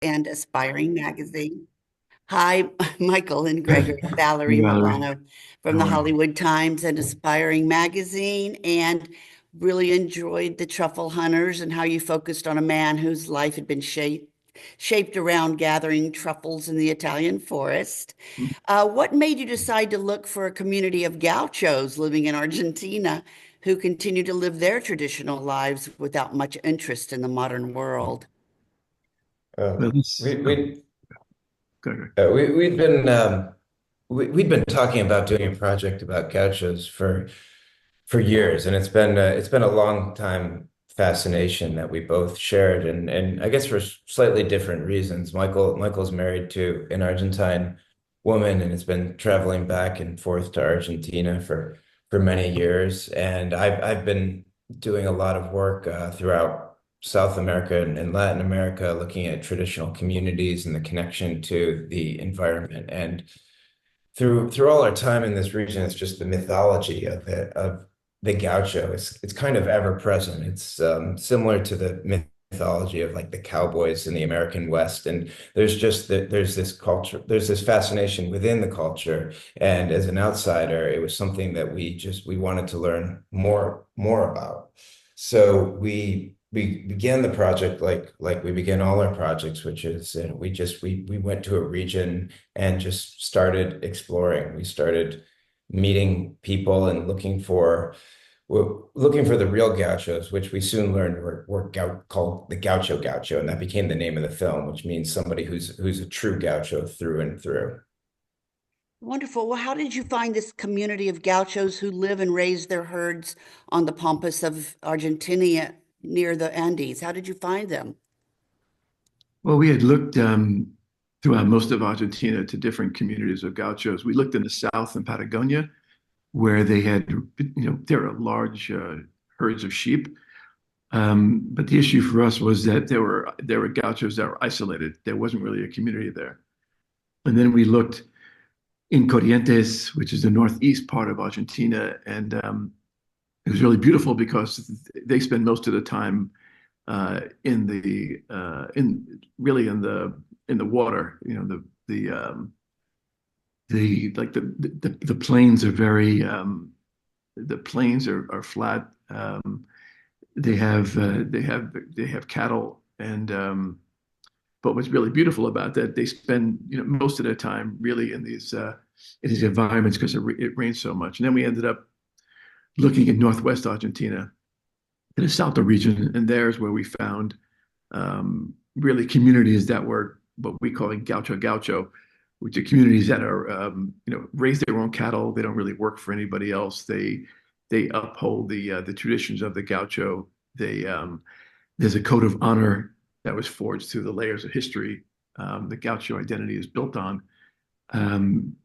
and Aspiring magazine. Hi, Michael and Gregory, Hey, Valerie Valerie, Milano from how the are you? Hollywood Times and Aspiring magazine, and really enjoyed the Truffle Hunters and how you focused on a man whose life had been shaped around gathering truffles in the Italian forest. What made you decide to look for a community of gauchos living in Argentina who continue to live their traditional lives without much interest in the modern world? Uh, Well, we this, oh, we go ahead. we'd been we'd been talking about doing a project about gauchos for years, and it's been a long time fascination that we both shared, and I guess for slightly different reasons. Michael's married to an Argentine woman, and has been traveling back and forth to Argentina for many years, and I've been doing a lot of work throughout South America and Latin America, looking at traditional communities and the connection to the environment. And through all our time in this region, it's just the mythology of the gaucho. It's kind of ever present. It's similar to the mythology of like the cowboys in the American West. And there's this culture, there's this fascination within the culture. And as an outsider, it was something that we wanted to learn more about. So we began the project like we begin all our projects, which is we went to a region and just started exploring. We started meeting people and looking for the real gauchos, which we soon learned were called the Gaucho Gaucho, and that became the name of the film, which means somebody who's a true gaucho through and through. Wonderful. Well, how did you find this community of gauchos who live and raise their herds on the pampas of Argentina near the Andes? How did you find them? Well, we had looked throughout most of Argentina to different communities of gauchos. We looked in the south in Patagonia, where they had, there are large herds of sheep. But the issue for us was that there were gauchos that were isolated. There wasn't really a community there. And then we looked in Corrientes, which is the northeast part of Argentina, and it was really beautiful because they spend most of the time in really in the water. The plains are very the plains are flat. They have cattle, and but what's really beautiful about that, they spend most of their time really in these environments because it rains so much. And then we ended up looking at northwest Argentina, in the Salta region, and there's where we found really communities that were what we call Gaucho Gaucho, which are communities that are raise their own cattle. They don't really work for anybody else. They uphold the traditions of the Gaucho. There's a code of honor that was forged through the layers of history the Gaucho identity is built on. Um,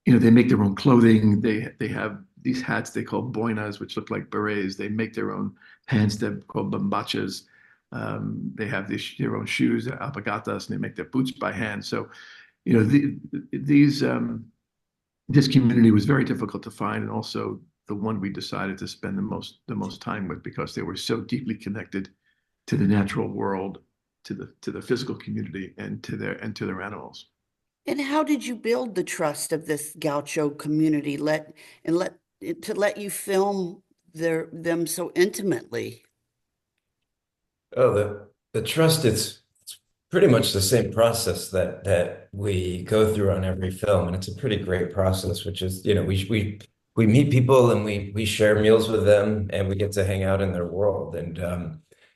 they make their own clothing. They have these hats they call boinas, which look like berets. They make their own pants that are called bombachas. They have their own shoes, alpargatas, and they make their boots by hand. So, these this community was very difficult to find, and also the one we decided to spend the most time with because they were so deeply connected to the natural world, to the physical community, and to their animals. And how did you build the trust of this gaucho community let to let you film them so intimately? Oh, the trust, it's pretty much the same process that we go through on every film, and it's a pretty great process, which is, we meet people and we share meals with them and we get to hang out in their world. And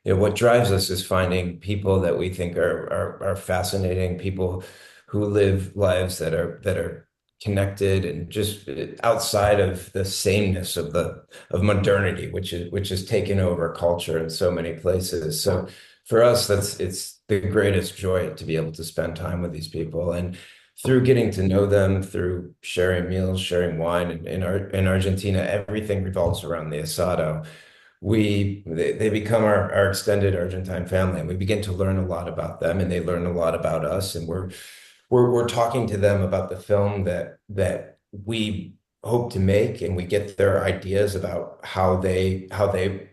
what drives us is finding people that we think are fascinating, people who live lives that are connected and just outside of the sameness of modernity, which is taken over culture in so many places. So for us, it's the greatest joy to be able to spend time with these people. And through getting to know them, through sharing meals, sharing wine, in Argentina, everything revolves around the asado. They become our extended Argentine family, and we begin to learn a lot about them, and they learn a lot about us, and we're talking to them about the film that we hope to make, and we get their ideas about how they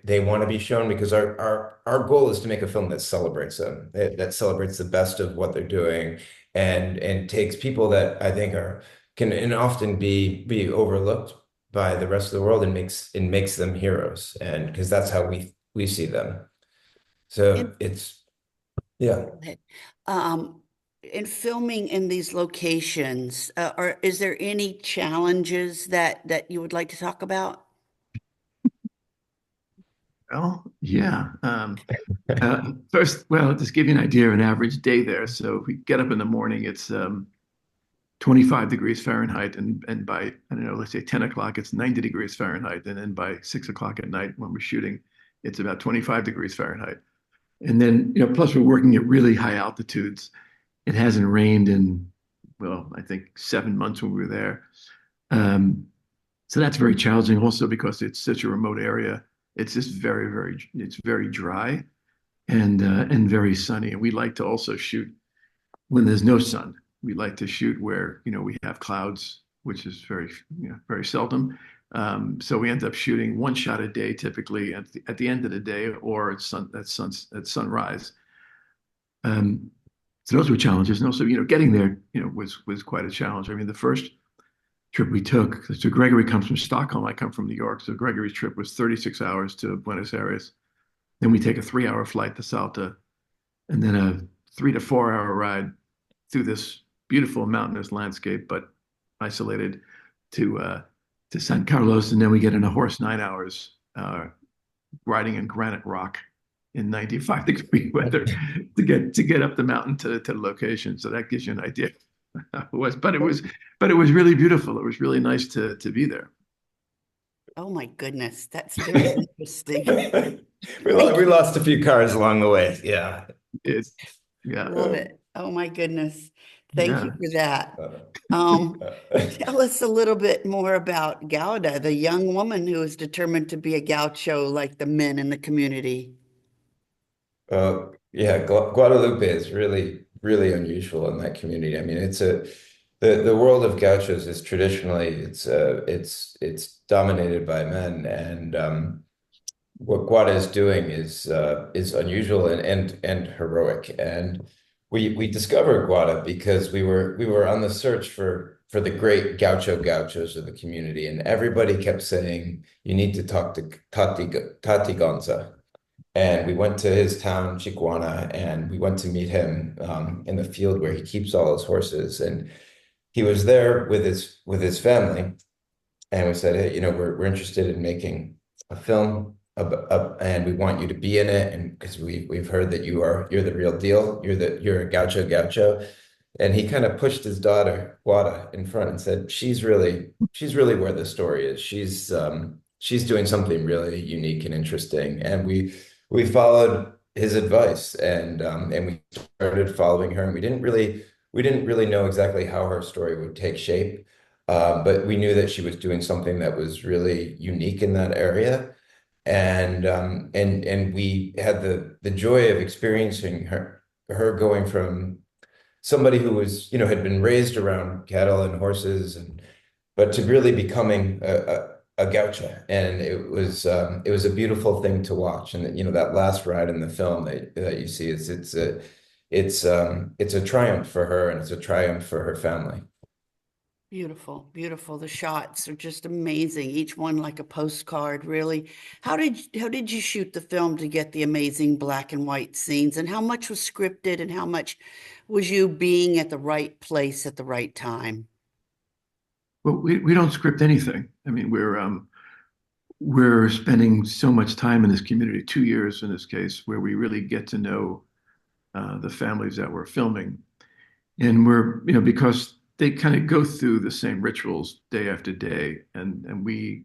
want to be shown, because our goal is to make a film that celebrates them, that celebrates the best of what they're doing, and takes people that I think are can and often be overlooked by the rest of the world, and makes them heroes, and because that's how we see them. So In, it's yeah. um, in filming in these locations, is there any challenges that you would like to talk about? Well, yeah. First, well, just give you an idea of an average day there. So if we get up in the morning, it's 25 degrees Fahrenheit, and by, I don't know, let's say 10 o'clock, it's 90 degrees Fahrenheit, and then by 6 o'clock at night when we're shooting, it's about 25 degrees Fahrenheit. And then, plus we're working at really high altitudes. It hasn't rained in, well, I think 7 months when we were there. So that's very challenging also because it's such a remote area. It's just it's very dry and very sunny. And we like to also shoot when there's no sun. We like to shoot where, we have clouds, which is very seldom. So we end up shooting one shot a day, typically at the end of the day, or at sunrise. So those were challenges, and also, getting there, was quite a challenge. I mean, the first trip we took, so Gregory comes from Stockholm, I come from New York. So Gregory's trip was 36 hours to Buenos Aires. Then we take a 3 hour flight to Salta, and then a 3 to 4 hour ride through this beautiful mountainous landscape, but isolated to San Carlos. And then we get in a horse 9 hours, riding in granite rock in 95-degree weather to get up the mountain to the location. So that gives you an idea. But it was really beautiful. It was really nice to be there. Oh my goodness, that's very interesting. We lost a few cars along the way. Yeah. It's yeah. Love it. Oh my goodness. Thank Yeah. you for that. Uh, Tell us a little bit more about Gauda, the young woman who is determined to be a gaucho like the men in the community. yeah, Guadalupe is really, really unusual in that community. I mean, the world of gauchos is traditionally it's dominated by men, and what Guada is doing is unusual and heroic. And we discovered Guada because we were on the search for the great Gaucho Gauchos of the community, and everybody kept saying you need to talk to Tati Gonza. And we went to his town, Chiquana, and we went to meet him in the field where he keeps all his horses. And he was there with his family, and we said, hey, we're interested in making a film, and we want you to be in it, and because we've heard that you're the real deal, you're a Gaucho Gaucho. And he kind of pushed his daughter Guada in front and said, she's really where the story is. She's doing something really unique and interesting, and we followed his advice, and we started following her, and we didn't really know exactly how her story would take shape, but we knew that she was doing something that was really unique in that area, and we had the joy of experiencing her going from somebody who was had been raised around cattle and horses, but to really becoming a gaucho. And it was a beautiful thing to watch. And that last ride in the film that you see, it's a triumph for her, and it's a triumph for her family. Beautiful, beautiful. The shots are just amazing. Each one like a postcard, really. How did you shoot the film to get the amazing black and white scenes? And how much was scripted and how much was you being at the right place at the right time? Well, we don't script anything. I mean, we're spending so much time in this community, 2 years in this case, where we really get to know the families that we're filming. And because they kind of go through the same rituals day after day, and we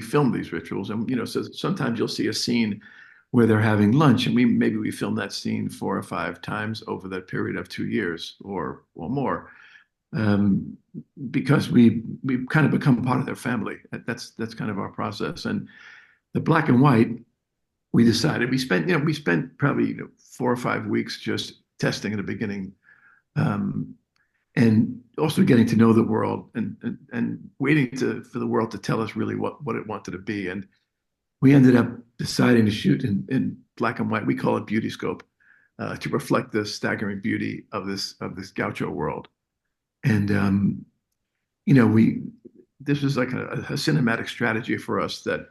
film these rituals, and so sometimes you'll see a scene where they're having lunch, and maybe we film that scene 4 or 5 times over that period of 2 years or more, um, because we kind of become part of their family. That's kind of our process. And the black and white, we decided we spent probably 4 or 5 weeks just testing in the beginning, and also getting to know the world and waiting for the world to tell us really what it wanted to be. And we ended up deciding to shoot in black and white. We call it beauty scope, to reflect the staggering beauty of this gaucho world. And we this was like a cinematic strategy for us that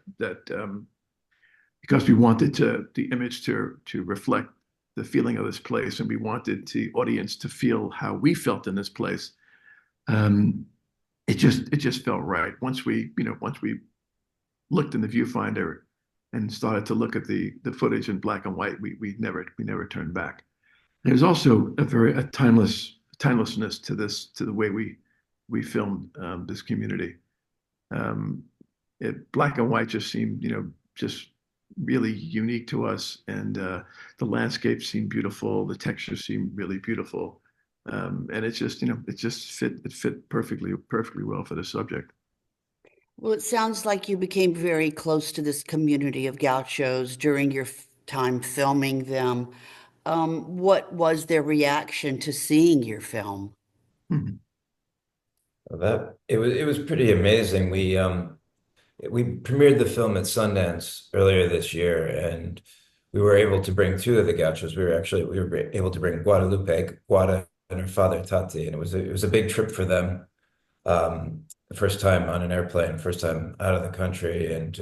because we wanted the image to reflect the feeling of this place, and we wanted the audience to feel how we felt in this place. Um, it just felt right. Once we looked in the viewfinder and started to look at the footage in black and white, we never turned back. There's also a timelessness to the way we filmed this community. Black and white just seemed, just really unique to us, and the landscape seemed beautiful, the textures seemed really beautiful, and it fit perfectly well for the subject. Well, it sounds like you became very close to this community of gauchos during your time filming them. What was their reaction to seeing your film? Mhm. Well, that it was pretty amazing. We premiered the film at Sundance earlier this year, and we were able to bring two of the gauchos. We were able to bring Guadalupe, Guada, and her father Tati, and it was a big trip for them. The first time on an airplane, first time out of the country, and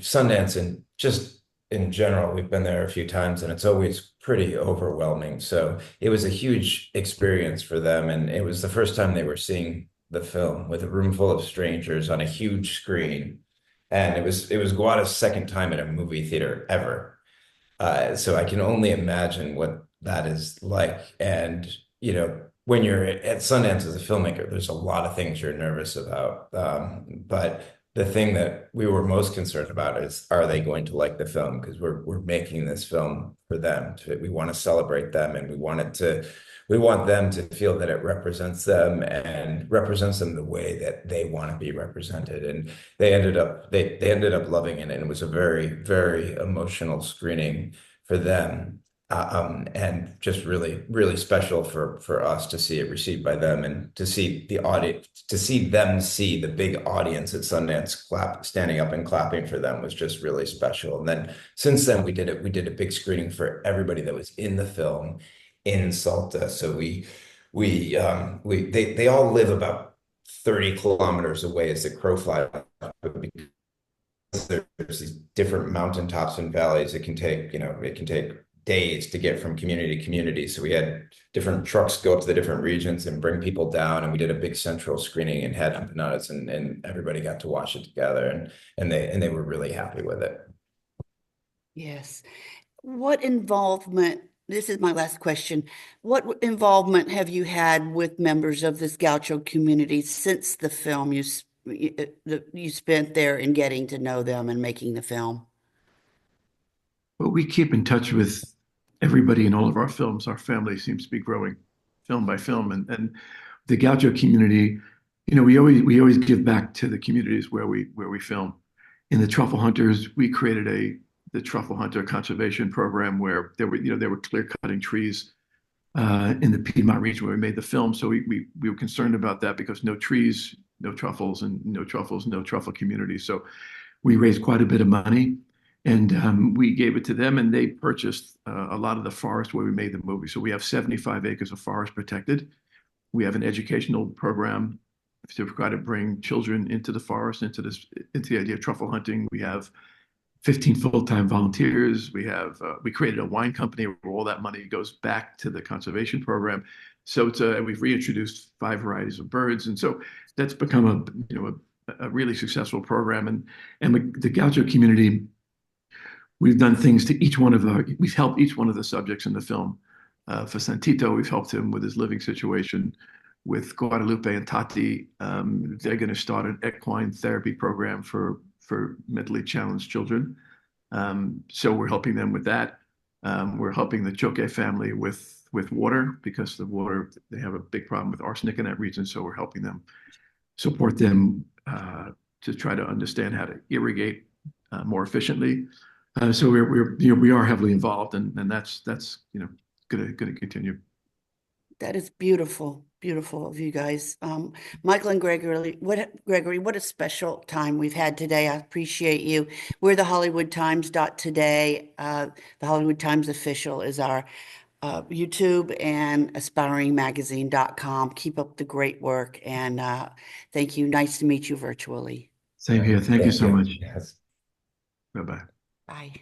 Sundance, and just in general, we've been there a few times, and it's always pretty overwhelming. So it was a huge experience for them, and it was the first time they were seeing the film with a room full of strangers on a huge screen. And it was Guada's second time at a movie theater ever. So I can only imagine what that is like. And, when you're at Sundance as a filmmaker, there's a lot of things you're nervous about. But the thing that we were most concerned about is, are they going to like the film? Because we're making this film for them. We want to celebrate them, and we want them to feel that it represents them and represents them the way that they want to be represented. And they ended up loving it, and it was a very, very emotional screening for them. And just really, really special for us to see it received by them, and to see the audience, to see them see the big audience at Sundance standing up and clapping for them was just really special. And then since then we did a big screening for everybody that was in the film in Salta. So they all live about 30 kilometers away as the crow flies, there's these different mountaintops and valleys. It can take days to get from community to community. So we had different trucks go up to the different regions and bring people down, and we did a big central screening and had empanadas, and everybody got to watch it together, and they were really happy with it. Yes. What involvement, this is my last question. What involvement have you had with members of this gaucho community since the film you spent there in getting to know them and making the film? But we keep in touch with everybody in all of our films. Our family seems to be growing film by film, and the Gaucho community. We always give back to the communities where we film. In the Truffle Hunters, we created the Truffle Hunter Conservation Program, where there were clear cutting trees in the Piedmont region where we made the film. So we were concerned about that, because no trees, no truffles, and no truffles, no truffle community. So we raised quite a bit of money, and we gave it to them, and they purchased a lot of the forest where we made the movie. So we have 75 acres of forest protected. We have an educational program to try to bring children into the forest, into the idea of truffle hunting. We have 15 full-time volunteers. We created a wine company where all that money goes back to the conservation program. So we've reintroduced 5 varieties of birds, and so that's become a really successful program. And the Gaucho community, we've done things to we've helped each one of the subjects in the film. For Santito, we've helped him with his living situation. With Guadalupe and Tati, they're going to start an equine therapy program for mentally challenged children. So we're helping them with that. We're helping the Choque family with water, because they have a big problem with arsenic in that region. So we're helping them, support them to try to understand how to irrigate more efficiently. So we are heavily involved, and that's going to continue. That is beautiful, beautiful of you guys. Michael and Gregory, what a special time we've had today. I appreciate you. We're the Hollywood Times today. The Hollywood Times official is our YouTube, and aspiringmagazine.com. Keep up the great work, and thank you. Nice to meet you virtually. Same here. Thank you Thank so you. much. Yes. Bye-bye. Bye.